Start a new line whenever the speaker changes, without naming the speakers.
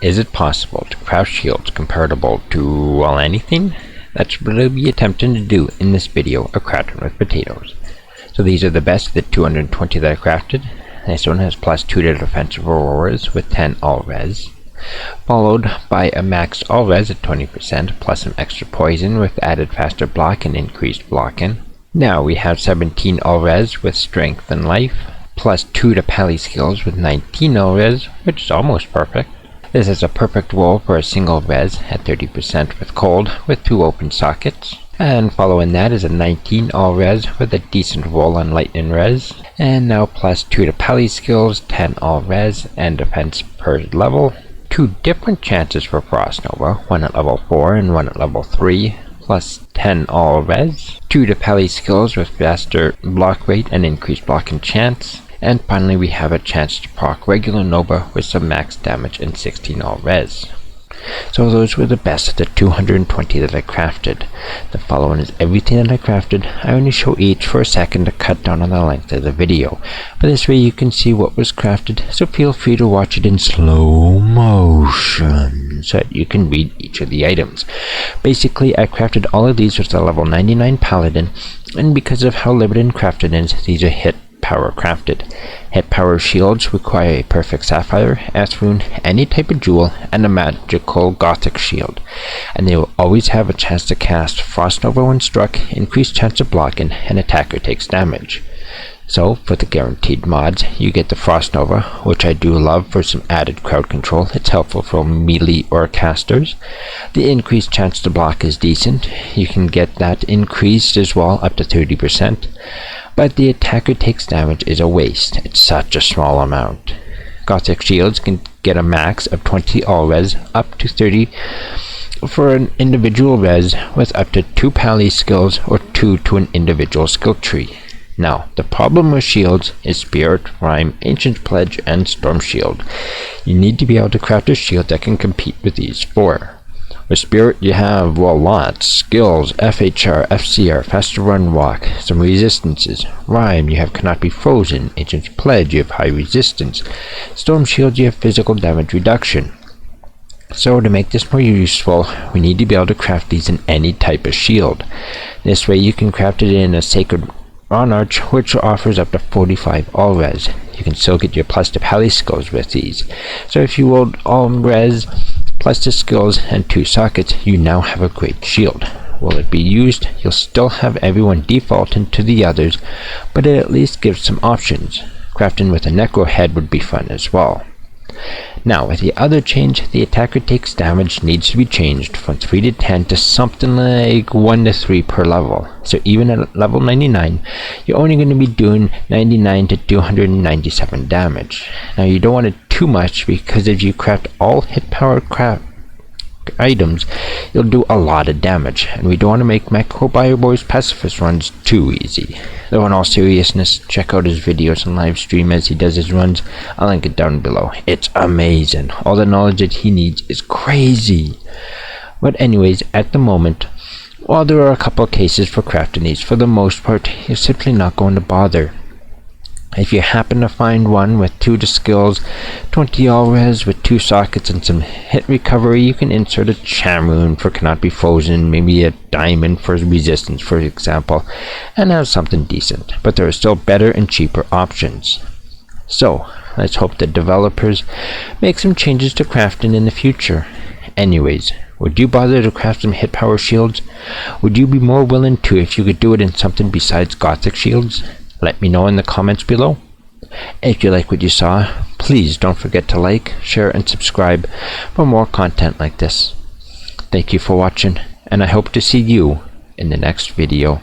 Is it possible to craft shields comparable to, well, anything? That's what I'll be attempting to do in this video of crafting with potatoes. So these are the best of the 220 that I crafted. This one has +2 to defensive auroras with 10 all res, followed by a max all res at 20% plus some extra poison with added faster block and increased blocking. Now we have 17 all res with strength and life, +2 to pally skills with 19 all res, which is almost perfect. This is a perfect roll for a single res at 30% with cold with 2 open sockets. And following that is a 19 all res with a decent roll on lightning res. And now +2 to pally skills, 10 all res and defense per level. 2 different chances for Frost Nova, one at level 4 and one at level 3. Plus 10 all res. 2 to pally skills with faster block rate and increased blocking chance. And finally we have a chance to proc regular Nova with some max damage and 16 all res. So those were the best of the 220 that I crafted. The following is everything that I crafted. I only show each for a second to cut down on the length of the video. But this way you can see what was crafted, so feel free to watch it in slow motion so that you can read each of the items. Basically I crafted all of these with a level 99 Paladin, and because of how limited crafted is, these are hit power crafted. Hit power shields require a perfect sapphire, earth rune, any type of jewel, and a magical gothic shield. And they will always have a chance to cast Frost Nova when struck, increased chance of blocking, and attacker takes damage. So, for the guaranteed mods, you get the Frost Nova, which I do love for some added crowd control. It's helpful for melee or casters. The increased chance to block is decent. You can get that increased as well, up to 30%. But the attacker takes damage is a waste. It's such a small amount. Gothic shields can get a max of 20 all res, up to 30 for an individual res with up to 2 pally skills or 2 to an individual skill tree. Now, the problem with shields is Spirit, Rhyme, Ancient Pledge, and Storm Shield. You need to be able to craft a shield that can compete with these 4. With Spirit, you have, well, lots. Skills, FHR, FCR, Faster Run Walk, some resistances. Rhyme, you have Cannot Be Frozen. Ancient Pledge, you have High Resistance. Storm Shield, you have Physical Damage Reduction. So to make this more useful, we need to be able to craft these in any type of shield. This way you can craft it in a Sacred Ron Arch, which offers up to 45 all res. You can still get your plus to pally skills with these. So if you rolled all res, plus the skills and 2 sockets, you now have a great shield. Will it be used? You'll still have everyone default into the others, but it at least gives some options. Crafting with a necro head would be fun as well. Now with the other change, the attacker takes damage needs to be changed from 3 to 10 to something like 1 to 3 per level. So even at level 99, you're only going to be doing 99 to 297 damage. Now you don't want it too much, because if you craft all hit power items, you'll do a lot of damage, and we don't want to make MacroBioBoi's pacifist runs too easy. Though in all seriousness, check out his videos and live stream as he does his runs. I'll link it down below. It's amazing. All the knowledge that he needs is crazy. But anyways, at the moment, while there are a couple of cases for crafting these, for the most part, you're simply not going to bother. If you happen to find one with 2 to skills, 20 all res with 2 sockets and some hit recovery, you can insert a charm rune for Cannot Be Frozen, maybe a diamond for resistance for example, and have something decent. But there are still better and cheaper options. So, let's hope that developers make some changes to crafting in the future. Anyways, would you bother to craft some hit power shields? Would you be more willing to if you could do it in something besides Gothic shields? Let me know in the comments below. If you like what you saw, please don't forget to like, share, and subscribe for more content like this. Thank you for watching, and I hope to see you in the next video.